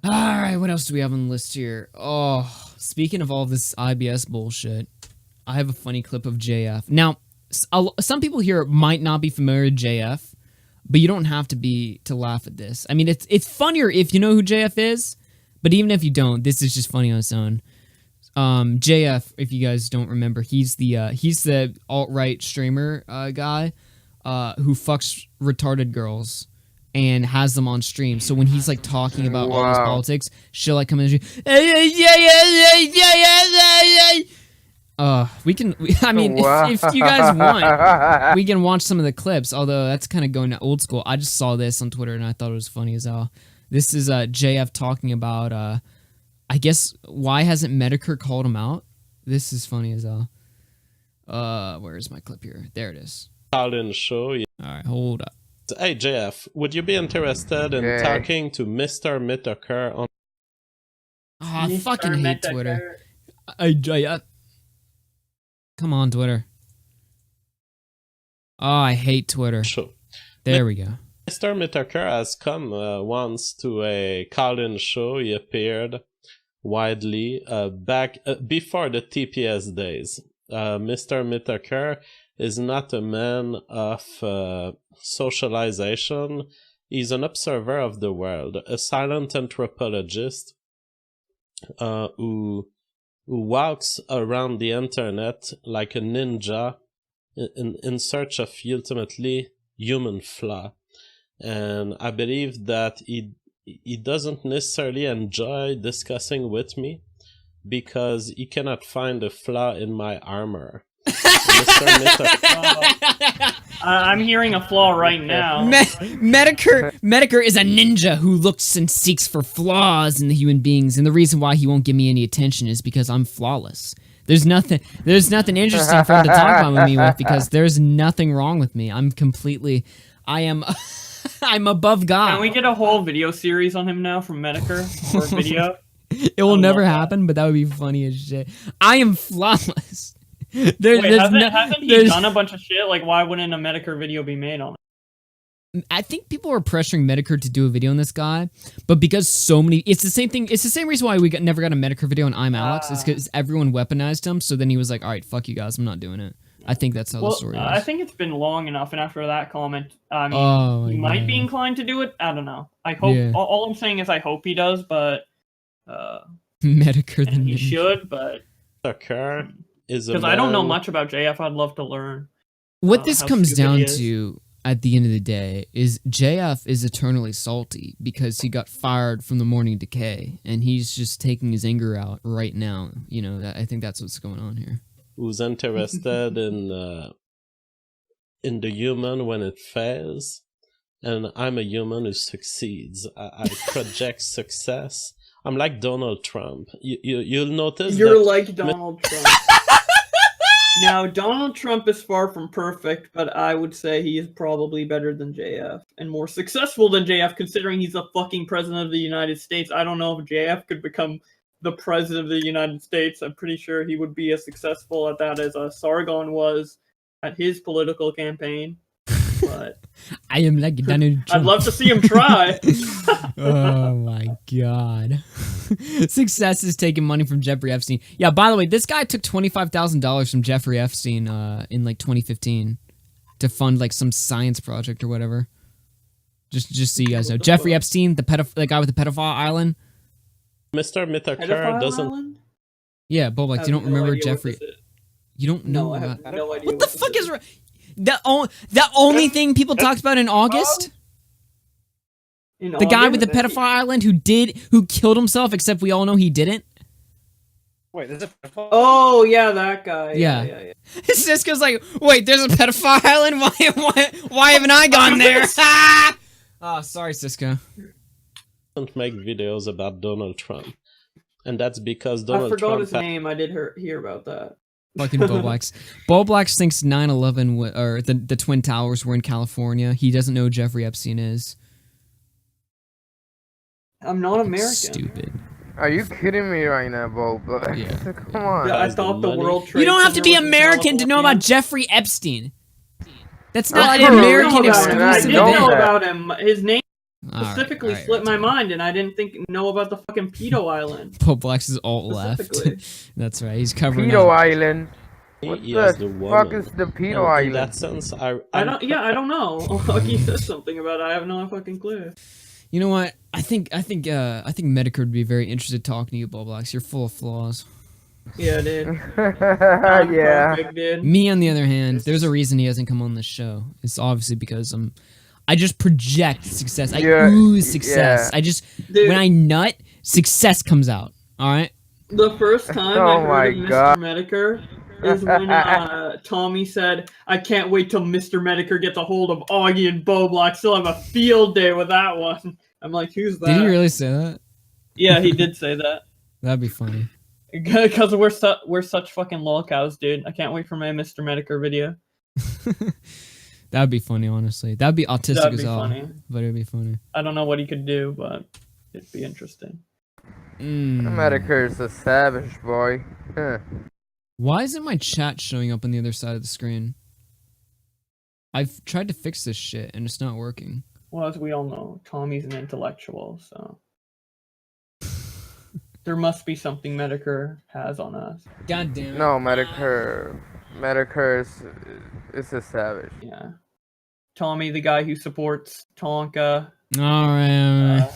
Alright, what else do we have on the list here? Oh, speaking of all this IBS bullshit, I have a funny clip of JF. Now, some people here might not be familiar with JF, but you don't have to be to laugh at this. I mean, it's funnier if you know who JF is, but even if you don't, this is just funny on its own. JF, if you guys don't remember, he's the alt-right streamer guy who fucks retarded girls and has them on stream. So when he's like talking about all his politics, she'll like come in and I mean, if you guys want, we can watch some of the clips, although that's kind of going to old school. I just saw this on Twitter and I thought it was funny as hell. This is JF talking about, I guess, why hasn't Medicare called him out? This is funny as hell. Where is my clip here? There it is. I'll show you. Alright, hold up. Hey, JF, would you be interested in talking to Mr. Mitaker on... Oh, I fucking hate Twitter. Come on, Twitter. Oh, I hate Twitter. Sure. There we go. Mr. Mitaker has come once to a call-in show. He appeared widely back before the TPS days. Mr. Mitaker is not a man of socialization. He's an observer of the world, a silent anthropologist who walks around the internet like a ninja in search of ultimately human flaw. And I believe that he doesn't necessarily enjoy discussing with me because he cannot find a flaw in my armor. I'm hearing a flaw right now. Medicare is a ninja who looks and seeks for flaws in the human beings, and the reason why he won't give me any attention is because I'm flawless. There's nothing interesting for him to talk about with me with because there's nothing wrong with me. I'm above God. Can we get a whole video series on him now from Medicare for a video? It will never happen, but that would be funny as shit. I am flawless. Wait, hasn't he done a bunch of shit? Like, why wouldn't a Medicare video be made on it? I think people are pressuring Medicare to do a video on this guy, but because so many... It's the same thing. It's the same reason why we never got a Medicare video on I'm Alex. It's because everyone weaponized him, so then he was like, alright, fuck you guys, I'm not doing it. I think that's how the story is. I think it's been long enough, and after that comment, I mean, he might be inclined to do it. I don't know. I hope... Yeah. All I'm saying is I hope he does, but... Medicare and he should, but... Because I don't know much about JF, I'd love to learn. What this comes down to, at the end of the day, is JF is eternally salty because he got fired from the Morning Decay, and he's just taking his anger out right now. You know, I think that's what's going on here. Who's interested in the human when it fails, and I'm a human who succeeds. I project success. I'm like Donald Trump. You'll notice you're like Donald Trump. Now, Donald Trump is far from perfect, but I would say he is probably better than JF and more successful than JF, considering he's the fucking president of the United States. I don't know if JF could become the president of the United States. I'm pretty sure he would be as successful at that as Sargon was at his political campaign. But I am like Donald Trump. I'd love to see him try. Oh my god. Success is taking money from Jeffrey Epstein. Yeah, by the way, this guy took $25,000 from Jeffrey Epstein in like 2015 to fund like some science project or whatever. Just so you guys know. Jeffrey Epstein, the guy with the pedophile island. Mr. Mitaker doesn't... Island? Yeah, Boblex, you don't remember Jeffrey... You don't know no, I have no idea what the fuck is... The only thing people talked about in August? The guy with the pedophile island who killed himself, except we all know he didn't? Wait, there's a pedophile? Oh, yeah, that guy. Yeah. Cisco's like, wait, there's a pedophile island? Why haven't I gone there? Oh, sorry, Cisco. Don't make videos about Donald Trump. And that's because Donald Trump... I forgot his name. I did hear about that. Fucking Boblex. Boblex thinks 9/11 or the Twin Towers were in California. He doesn't know who Jeffrey Epstein is. I'm not American. Stupid. Are you kidding me right now, Bob? Yeah. Come on. Yeah, I thought the World Trade You don't have to be American to know about Jeffrey Epstein. That's not an American exclusive event. I did know about him. His name. specifically Alright, slipped my mind, and I didn't know about the fucking pedo island. Poblax is alt left. Specifically. That's right. He's covering Pedo up. Island. What Yes, the the fuck woman. is the pedo And island? in that sense, I don't know. He says something about it. I have no fucking clue. You know what? I think Medicare would be very interested talking to you, Poblax. You're full of flaws. Yeah, dude. I'm Yeah. perfect, dude. Me, on the other hand, there's a reason he hasn't come on this show. It's obviously because I just project success. I Yeah, ooze success. yeah. I just Dude. when I nut, success comes out. All right. The first time Oh I my heard of God. Mr. Medicare is when Tommy said, "I can't wait till Mr. Medicare gets a hold of Augie and Boblock. Still have a field day with that one." I'm like, "Who's that?" Did he really say that? Yeah, he did say that. That'd be funny. Because we're such fucking lolcows, dude. I can't wait for my Mr. Medicare video. That'd be funny, honestly. That'd be autistic That'd as be hell. funny. But it'd be funny. I don't know what he could do, but it'd be interesting. Medicare's a savage boy. Huh. Why isn't my chat showing up on the other side of the screen? I've tried to fix this shit and it's not working. Well, as we all know, Tommy's an intellectual, so there must be something Medicare has on us. God damn it. No, Medicare is a savage. Yeah. Tommy, the guy who supports Tonka. Alright.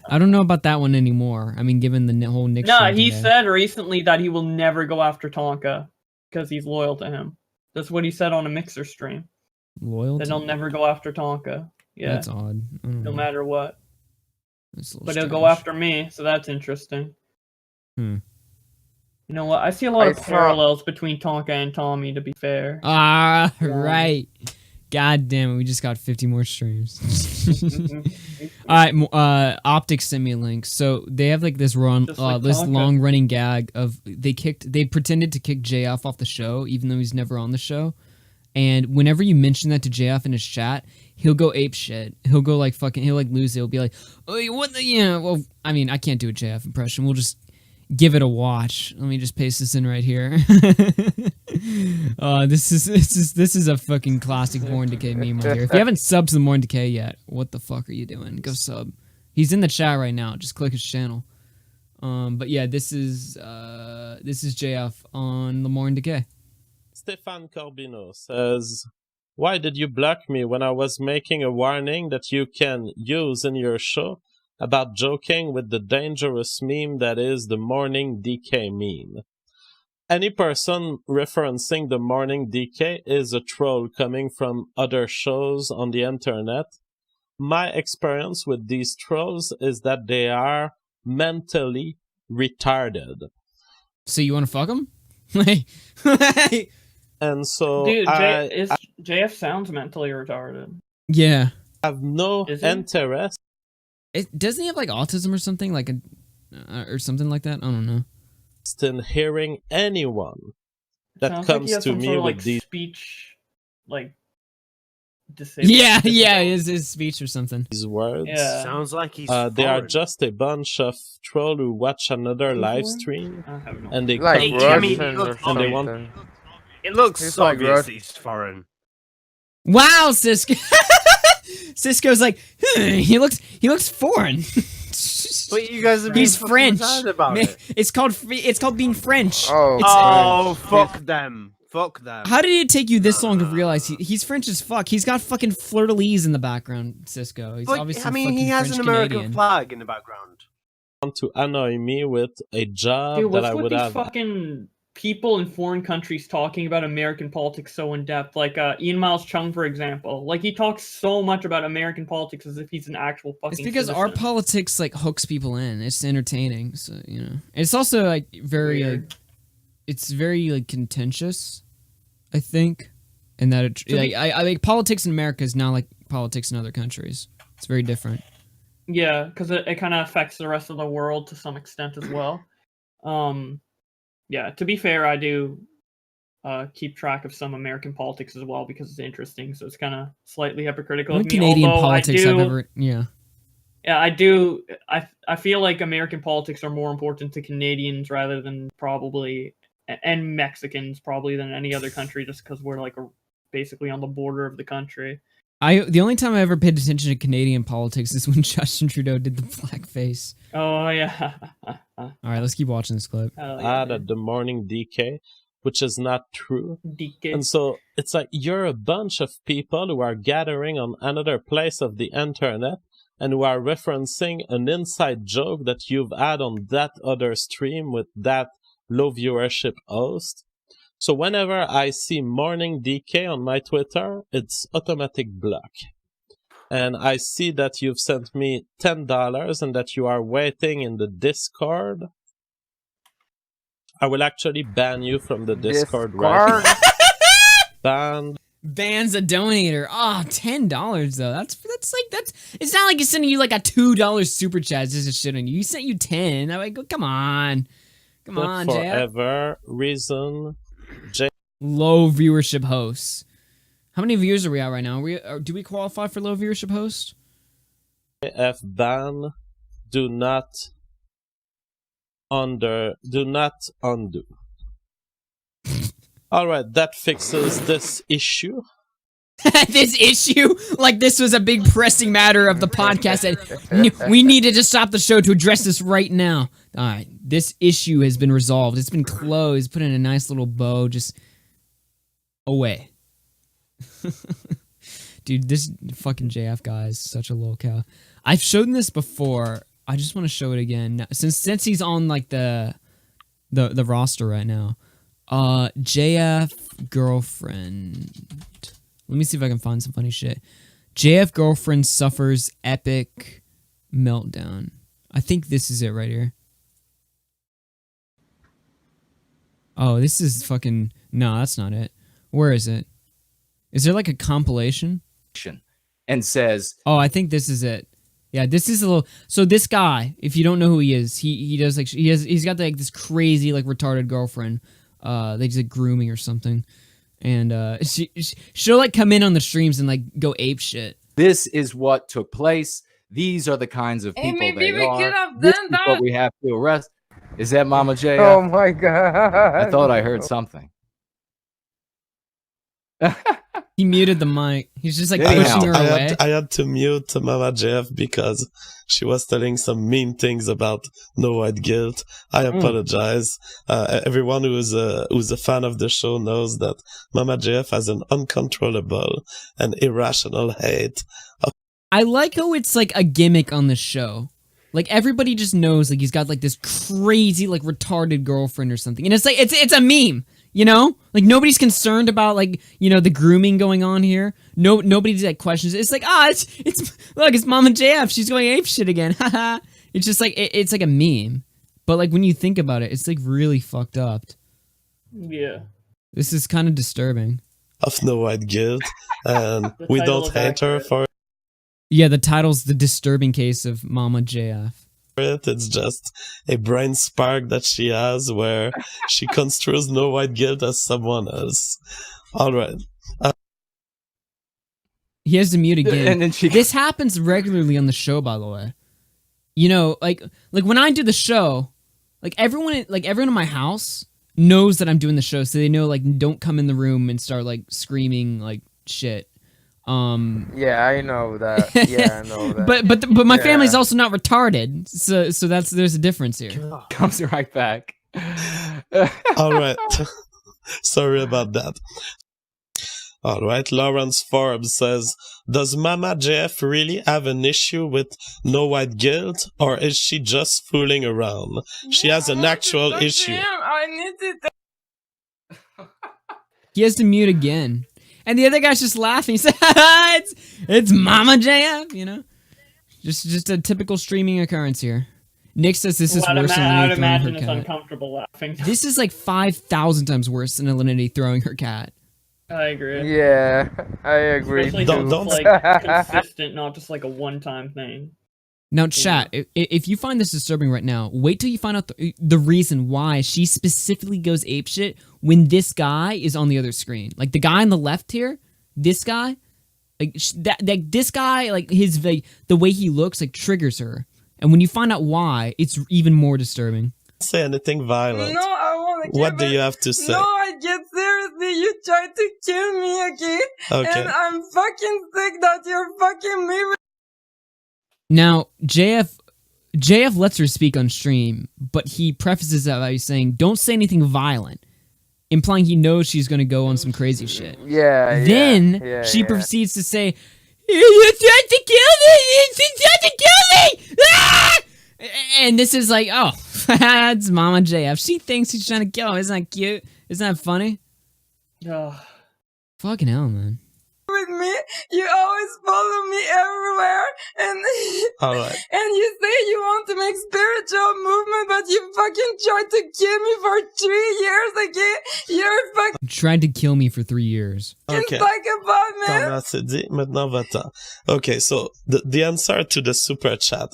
I don't know about that one anymore. I mean, given the whole Nick No, shit he today. said recently that he will never go after Tonka because he's loyal to him. That's what he said on a Mixer stream. Loyalty? That he'll never go after Tonka. Yeah, That's odd. I don't no know. matter what. That's a little But he'll go strange. after me, so that's interesting. Hmm. You know what? I see a lot I of saw- parallels between Tonka and Tommy, to be fair. Ah, Yeah. right. God damn it, we just got 50 more streams. Alright, Optic sent me a link. So they have like this Just like this Tonka. long running gag of they pretended to kick JF off the show, even though he's never on the show. And whenever you mention that to JF in his chat, he'll go ape shit. He'll go like fucking, he'll like lose it. He'll be like, oh, what the, yeah, well, I mean, I can't do a JF impression. We'll just give it a watch. Let me just paste this in right here. This is a fucking classic Born Decay meme right here. If you haven't subbed to the Born Decay yet, what the fuck are you doing? Go sub. He's in the chat right now. Just click his channel. But yeah, this is JF on the Born Decay. Stefan Corbino says, "Why did you block me when I was making a warning that you can use in your show about joking with the dangerous meme that is the morning DK meme? Any person referencing the morning DK is a troll coming from other shows on the internet. My experience with these trolls is that they are mentally retarded." So you want to fuck him? And so Dude, I JF sounds mentally retarded. Yeah. have no Is he? interest Doesn't he have like autism or something like or something like that? I don't know. in hearing anyone that Sounds comes like he has to some me sort of, with like, these speech, like disabled. Yeah, his speech or something. words. Yeah. Sounds like he's They are foreign. just a bunch of troll who watch another live stream I have no and they Like come I to mean, me he Russian or looks and they want something. It looks He's so like obvious Rus- that he's foreign. Wow, Cisco. Cisco's like, he looks foreign. But you guys are He's being French. fucking sad about Man, it. It's called being French. Oh, Oh, French. fuck them. Fuck them. How did it take you this long to realize he's French as fuck? He's got fucking fleur-de-lis in the background, Cisco. He's But, obviously I mean, fucking he has French an American Canadian. flag in the background. to annoy me with a job Dude, that what's I with would these have. fucking people in foreign countries talking about American politics so in depth? Like Ian Miles Chung, for example. Like he talks so much about American politics as if he's an actual fucking. It's because our citizen. politics like hooks people in. It's entertaining, so you know. It's also like very Weird. it's very like contentious, I think, and that it, To like be- I like politics in America is not like politics in other countries. It's very different. Yeah, because it kind of affects the rest of the world to some extent as well. Yeah, to be fair, I do keep track of some American politics as well because it's interesting. So it's kind of slightly hypocritical Only of me. Canadian although politics I do, I've ever yeah. Yeah, I do. I feel like American politics are more important to Canadians rather than probably and Mexicans probably than any other country, just because we're like basically on the border of the country. The only time I ever paid attention to Canadian politics is when Justin Trudeau did the blackface. Oh yeah. All right, let's keep watching this clip. At the morning DK, which is not true. DK. And so it's like you're a bunch of people who are gathering on another place of the internet and who are referencing an inside joke that you've had on that other stream with that low viewership host. So whenever I see morning DK on my Twitter, it's automatic block. And I see that you've sent me $10 and that you are waiting in the Discord. I will actually ban you from the Discord right now. Ban. Bans a donator. Oh, $10 though. That's it's not like he's sending you like a $2 super chat just to shit on you. He sent you 10. I'm like, come on. Come on, Jay. Forever reason. Low viewership hosts. How many viewers are we at right now? Do we qualify for low viewership host? JF ban. Do not undo. All right, that fixes this issue. This issue? Like this was a big pressing matter of the podcast that we needed to stop the show to address this right now. All right, this issue has been resolved. It's been closed. Put in a nice little bow. Just away. Dude, this fucking JF guy is such a lolcow. I've shown this before. I just want to show it again. Since he's on like the roster right now. JF girlfriend. Let me see if I can find some funny shit. JF girlfriend suffers epic meltdown. I think this is it right here. Oh, this is fucking... No, that's not it. Where is it? Is there like a compilation? And says... Oh, I think this is it. Yeah, this is a little... So this guy, if you don't know who he is, he does like... He's got like this crazy like retarded girlfriend. They just like grooming or something. And she'll like come in on the streams and like go ape shit. This is what took place. These are the kinds of people they are. This is what we have to arrest. Is that Mama J? Oh my god. I thought I heard something. He muted the mic. He's just like Anyhow, pushing her away. I had to mute Mama JF because she was telling some mean things about no white guilt. I apologize. Everyone who's a fan of the show knows that Mama JF has an uncontrollable and irrational hate. I like how it's like a gimmick on the show. Like everybody just knows like he's got like this crazy like retarded girlfriend or something. And it's like it's a meme. You know, like nobody's concerned about like the grooming going on here. Nobody's like questions. It's like it's Mama JF. She's going ape shit again. Haha. It's just like it's like a meme, but like when you think about it, it's like really fucked up. Yeah. This is kind of disturbing. Of no white guilt, and we don't hate her for it. Yeah, the title's The Disturbing Case of Mama JF. It's just a brain spark that she has where she construes no white guilt as someone else. All right. He has to mute again. And then This happens regularly on the show, by the way. You know, like when I do the show, like everyone in my house knows that I'm doing the show, so they know like don't come in the room and start like screaming like shit. Yeah, I know that. Yeah, I know that. but my family's also not retarded, so there's a difference here. comes right back. All right. Sorry about that. All right. Lawrence Forbes says, does Mama JF really have an issue with no white guilt, or is she just fooling around? She has an actual issue. He has to mute again. And the other guy's just laughing. He said, it's Mama JF, you know? Just a typical streaming occurrence here. Nick says this is worse than I would Alinity throwing imagine her it's cat. uncomfortable laughing. This is like 5,000 times worse than Alinity throwing her cat. I agree. Yeah, I agree. Especially too. if it's like consistent, not just like a one-time thing. Now, chat, if you find this disturbing right now, wait till you find out the reason why she specifically goes apeshit when this guy is on the other screen. Like, the guy on the left here, this guy, like, this guy, like, the way he looks, like, triggers her. And when you find out why, it's even more disturbing. Say anything violent. No, I want to What do you have to say? No, I get seriously. you tried to kill me again. Okay. And I'm fucking sick that you're fucking me with. Now, JF lets her speak on stream, but he prefaces that by saying, "Don't say anything violent," implying he knows she's going to go on some crazy shit. Then she proceeds to say, "You tried to kill me! You tried to kill me! Ah!" And this is like, oh, that's Mama JF. She thinks he's trying to kill him. Isn't that cute? Isn't that funny? Fucking hell, man. With me, you always follow me everywhere, and All right. and you say you want to make spiritual movement, but you fucking tried to kill me for 3 years again. You're fucking Tried to kill me for 3 years. Okay. psychopath, man. Thomas s'est dit, maintenant va-t'en. Okay, so the answer to the super chat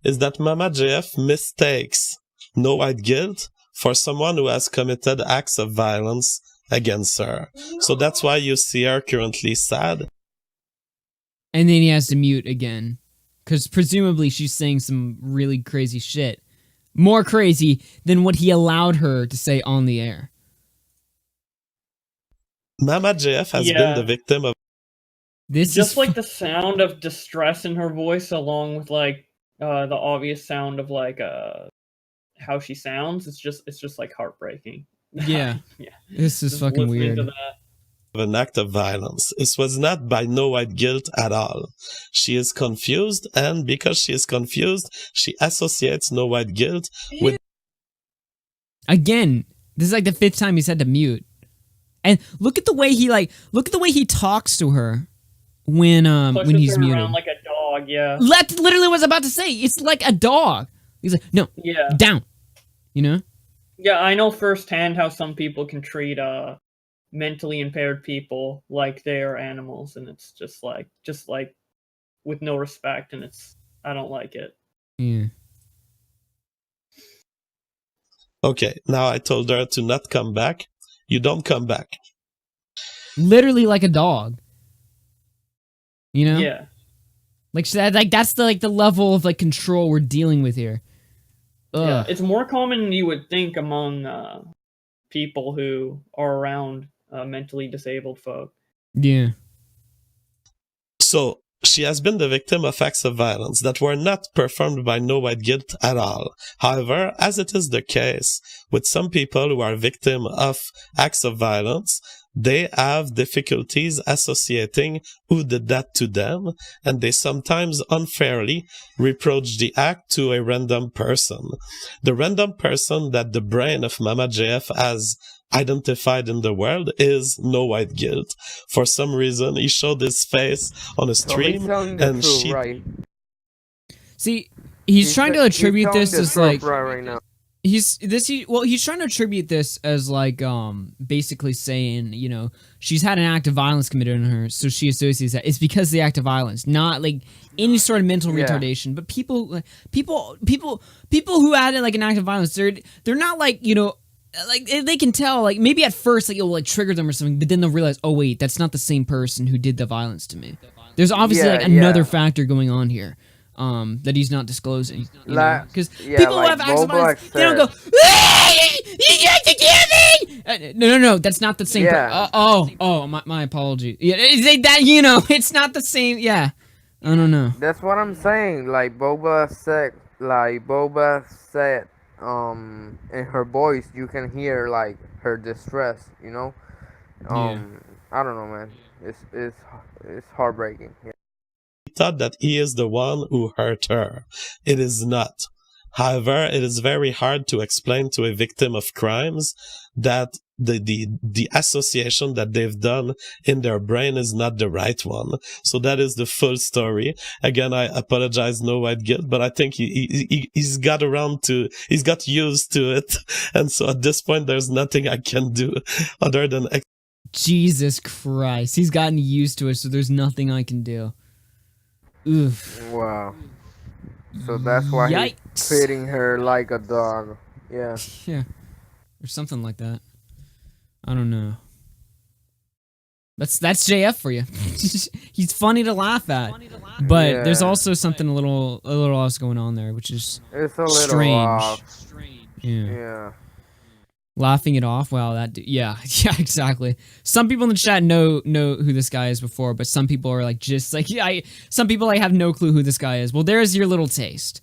is that Mama JF mistakes no white guilt for someone who has committed acts of violence against her. So that's why you see her currently sad. And then he has to mute again. Because presumably she's saying some really crazy shit. More crazy than what he allowed her to say on the air. Mama JF has been the victim of this just is like the sound of distress in her voice, along with like the obvious sound of like how she sounds. It's just like heartbreaking. Yeah. Yeah. This is Just fucking listening weird. to that. an act of violence. It was not by no white guilt at all. She is confused, and because she is confused, she associates no white guilt with... Again, this is like the 5th time he said to mute. And look at the way he talks to her when he's her muted. around like a dog, yeah. That's literally what I was about to say. It's like a dog. He's like, no, down. You know? Yeah, I know firsthand how some people can treat mentally impaired people like they are animals, and it's just like with no respect, and I don't like it. Yeah. Okay, now I told her to not come back. You don't come back. Literally like a dog. You know? Yeah. Like that's the level of like control we're dealing with here. Ugh. Yeah, it's more common than you would think among people who are around mentally disabled folk. Yeah. So, she has been the victim of acts of violence that were not performed by no white guilt at all. However, as it is the case with some people who are victim of acts of violence, they have difficulties associating who did that to them, and they sometimes unfairly reproach the act to a random person. The random person that the brain of Mama JF has identified in the world is no white guilt. For some reason, he showed his face on a stream, and she... Right. See, he's trying to attribute this as like... right now. He's trying to attribute this as like basically saying, you know, she's had an act of violence committed on her, so she associates that it's because of the act of violence, not like any sort of mental retardation. But people who had like an act of violence, they're not like, you know, like they can tell, like maybe at first like it'll like trigger them or something, but then they'll realize, oh wait, that's not the same person who did the violence to me. There's obviously like another factor going on here. That he's not disclosing, because people who have acts of violence, they don't go, "You tried to kill me!" No, that's not the same. My apology. Yeah, that you know, it's not the same. Yeah, I don't know. That's what I'm saying. Like Boba said, in her voice, you can hear like her distress. You know, I don't know, man. It's heartbreaking. Yeah. Thought that he is the one who hurt her. It is not. However, it is very hard to explain to a victim of crimes that the association that they've done in their brain is not the right one. So that is the full story. Again, I apologize, no white guilt, but I think he's got used to it. And so at this point, there's nothing I can do other than... Jesus Christ. He's gotten used to it, so there's nothing I can do. Oof. Wow. So that's why he's treating her like a dog. Yeah. Yeah. Or something like that. I don't know. That's JF for you. He's funny to laugh at. But there's also something a little else going on there, which is it's a little strange. off. Yeah. Laughing it off. Wow, yeah, exactly. Some people in the chat know who this guy is before, but some people are like just like some people like have no clue who this guy is. Well, there's your little taste.